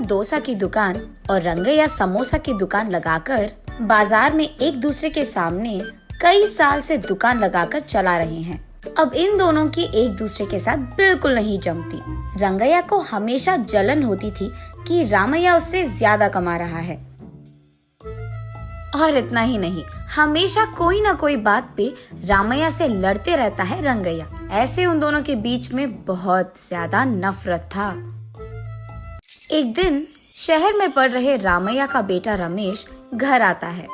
डोसा की दुकान और रंगैया समोसा की दुकान लगाकर बाजार में एक दूसरे के सामने कई साल से दुकान लगाकर चला रहे हैं। अब इन दोनों की एक दूसरे के साथ बिल्कुल नहीं जमती। रंगैया को हमेशा जलन होती थी कि रामैया उससे ज्यादा कमा रहा है। और इतना ही नहीं, हमेशा कोई ना कोई बात पे रामैया से लड़ते रहता है रंगैया। ऐसे उन दोनों के बीच में बहुत ज्यादा नफरत था। एक दिन शहर में पढ़ रहे रामैया का बेटा रमेश घर आता है।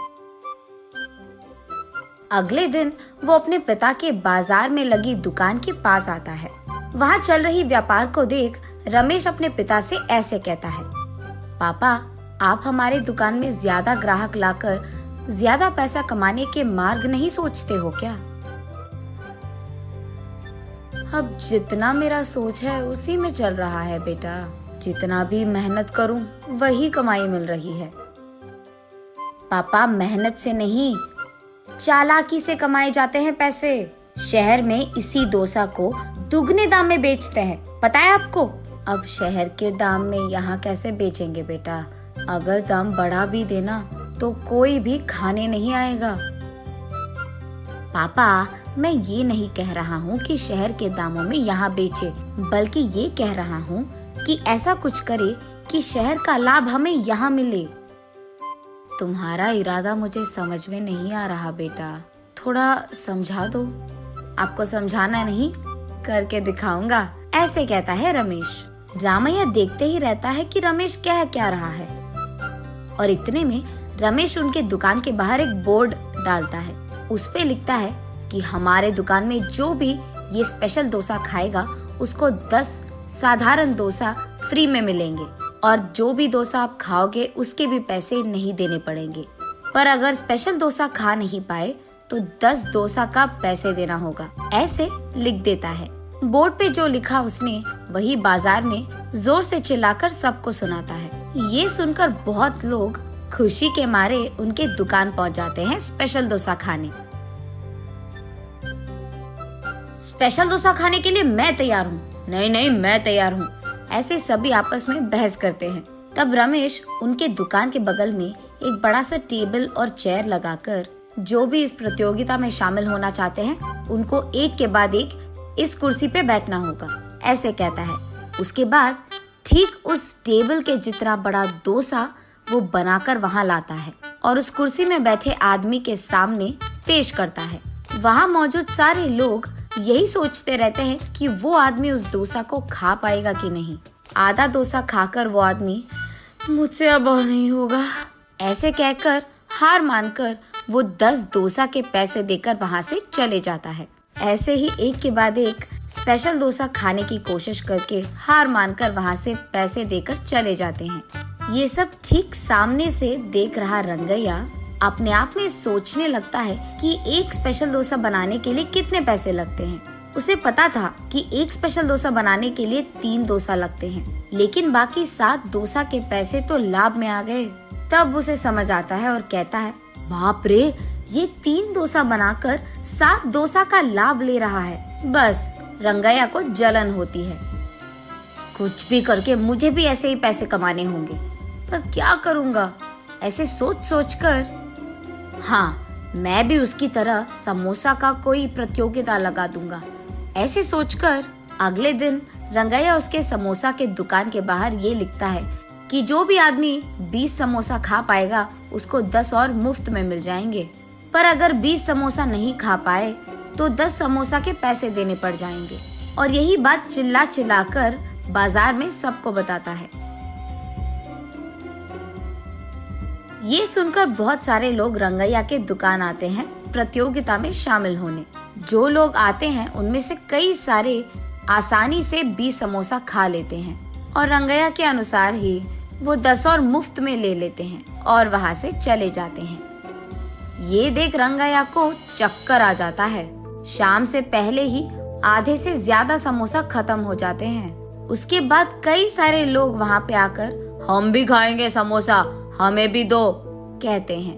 अगले दिन वो अपने पिता के बाजार में लगी दुकान के पास आता है। वहाँ चल रही व्यापार को देख रमेश अपने पिता से ऐसे कहता है, पापा, आप हमारे दुकान में ज्यादा ग्राहक लाकर ज्यादा पैसा कमाने के मार्ग नहीं सोचते हो क्या? अब जितना मेरा सोच है उसी में चल रहा है बेटा। जितना भी मेहनत करूं वही कमाई मिल रही है। पापा, मेहनत से नहीं, चालाकी से कमाए जाते हैं पैसे। शहर में इसी डोसा को दुगने दाम में बेचते हैं, पता है आपको? अब शहर के दाम में यहाँ कैसे बेचेंगे बेटा? अगर दाम बढ़ा भी देना तो कोई भी खाने नहीं आएगा। पापा, मैं ये नहीं कह रहा हूँ कि शहर के दामों में यहाँ बेचे, बल्कि ये कह रहा हूँ कि ऐसा कुछ करे कि शहर का लाभ हमें यहाँ मिले। तुम्हारा इरादा मुझे समझ में नहीं आ रहा बेटा, थोड़ा समझा दो। आपको समझाना नहीं, करके दिखाऊंगा, ऐसे कहता है रमेश। रामैया देखते ही रहता है कि रमेश कह क्या रहा है। और इतने में रमेश उनके दुकान के बाहर एक बोर्ड डालता है। उस पे लिखता है कि हमारे दुकान में जो भी ये स्पेशल डोसा खाएगा उसको 10 साधारण डोसा फ्री में मिलेंगे, और जो भी डोसा आप खाओगे उसके भी पैसे नहीं देने पड़ेंगे। पर अगर स्पेशल डोसा खा नहीं पाए तो 10 डोसा का पैसे देना होगा, ऐसे लिख देता है। बोर्ड पे जो लिखा उसने वही बाजार में जोर से चिल्लाकर सबको सुनाता है। ये सुनकर बहुत लोग खुशी के मारे उनके दुकान पहुंच जाते हैं स्पेशल डोसा खाने। स्पेशल डोसा खाने के लिए मैं तैयार हूँ। नहीं नहीं, मैं तैयार हूँ। ऐसे सभी आपस में बहस करते हैं। तब रमेश उनके दुकान के बगल में एक बड़ा सा टेबल और चेयर लगाकर जो भी इस प्रतियोगिता में शामिल होना चाहते हैं उनको एक के बाद एक इस कुर्सी पे बैठना होगा, ऐसे कहता है। उसके बाद ठीक उस टेबल के जितना बड़ा डोसा वो बनाकर वहाँ लाता है और उस कुर्सी में बैठे आदमी के सामने पेश करता है। वहाँ मौजूद सारे लोग यही सोचते रहते हैं कि वो आदमी उस डोसा को खा पाएगा कि नहीं। आधा डोसा खाकर वो आदमी, मुझसे अब और नहीं होगा, ऐसे कहकर हार मानकर वो 10 डोसा के पैसे देकर वहाँ से चले जाता है। ऐसे ही एक के बाद एक स्पेशल डोसा खाने की कोशिश करके हार मानकर वहाँ से पैसे देकर चले जाते हैं। ये सब ठीक सामने से देख रहा रंगैया अपने आप में सोचने लगता है कि एक स्पेशल डोसा बनाने के लिए कितने पैसे लगते हैं। उसे पता था कि एक स्पेशल डोसा बनाने के लिए 3 डोसा लगते हैं, लेकिन बाकी 7 डोसा के पैसे तो लाभ में आ गए। तब उसे समझ आता है और कहता है, बाप रे, ये 3 डोसा बनाकर 7 डोसा का लाभ ले रहा है। बस रंगैया को जलन होती है। कुछ भी करके मुझे भी ऐसे ही पैसे कमाने होंगे, पर क्या करूँगा? ऐसे सोच सोच कर, हाँ, मैं भी उसकी तरह समोसा का कोई प्रतियोगिता लगा दूंगा, ऐसे सोचकर अगले दिन रंगैया उसके समोसा के दुकान के बाहर ये लिखता है कि जो भी आदमी 20 समोसा खा पाएगा उसको 10 और मुफ्त में मिल जाएंगे। पर अगर 20 समोसा नहीं खा पाए तो 10 समोसा के पैसे देने पड़ जाएंगे। और यही बात चिल्ला चिल्ला कर बाजार में सबको बताता है। ये सुनकर बहुत सारे लोग रंगैया के दुकान आते हैं प्रतियोगिता में शामिल होने। जो लोग आते हैं उनमें से कई सारे आसानी से 20 समोसा खा लेते हैं और रंगैया के अनुसार ही वो 10 और मुफ्त में ले लेते हैं और वहाँ से चले जाते हैं। ये देख रंगैया को चक्कर आ जाता है। शाम से पहले ही आधे से ज्यादा समोसा खत्म हो जाते हैं। उसके बाद कई सारे लोग वहाँ पे आकर, हम भी खाएंगे समोसा, हमें भी दो, कहते हैं।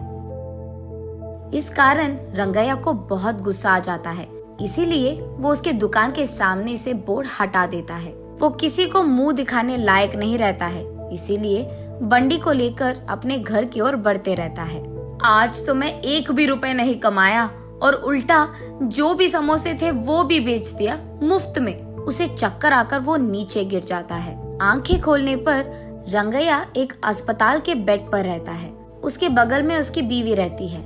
इस कारण रंगैया को बहुत गुस्सा आ जाता है, इसीलिए वो उसके दुकान के सामने से बोर्ड हटा देता है। वो किसी को मुंह दिखाने लायक नहीं रहता है, इसीलिए बंडी को लेकर अपने घर की ओर बढ़ते रहता है। आज तो मैं 1 भी रुपए नहीं कमाया और उल्टा जो भी समोसे थे वो भी बेच दिया मुफ्त में। उसे चक्कर आकर वो नीचे गिर जाता है। आंखें खोलने पर रंगैया एक अस्पताल के बेड पर रहता है। उसके बगल में उसकी बीवी रहती है।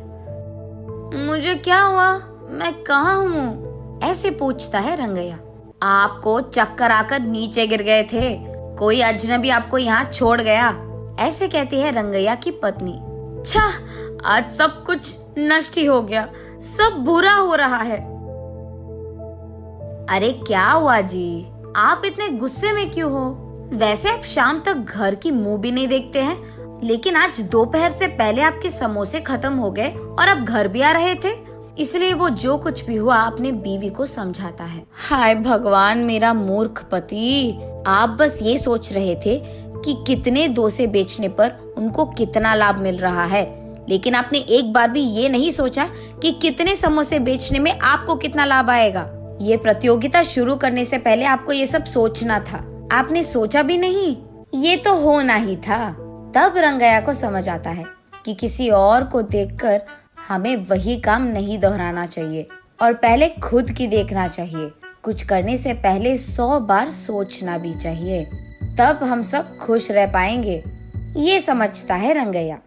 मुझे क्या हुआ? मैं कहाँ हूँ? ऐसे पूछता है रंगैया। आपको चक्कर आकर नीचे गिर गए थे, कोई अजनबी आपको यहाँ छोड़ गया, ऐसे कहती है रंगैया की पत्नी। छा, आज सब कुछ नष्ट ही हो गया, सब बुरा हो रहा है। अरे क्या हुआ जी, आप इतने गुस्से में क्यों हो? वैसे आप शाम तक घर की मुंह भी नहीं देखते हैं, लेकिन आज दोपहर से पहले आपके समोसे खत्म हो गए और आप घर भी आ रहे थे। इसलिए वो जो कुछ भी हुआ अपने बीवी को समझाता है। हाय भगवान, मेरा मूर्ख पति, आप बस ये सोच रहे थे कि कितने डोसे बेचने पर उनको कितना लाभ मिल रहा है, लेकिन आपने एक बार भी ये नहीं सोचा कि कितने समोसे बेचने में आपको कितना लाभ आएगा। ये प्रतियोगिता शुरू करने से पहले आपको ये सब सोचना था, आपने सोचा भी नहीं, ये तो होना ही था। तब रंगैया को समझ आता है कि किसी और को देखकर हमें वही काम नहीं दोहराना चाहिए और पहले खुद की देखना चाहिए। कुछ करने से पहले 100 बार सोचना भी चाहिए, तब हम सब खुश रह पाएंगे। ये समझता है रंगैया।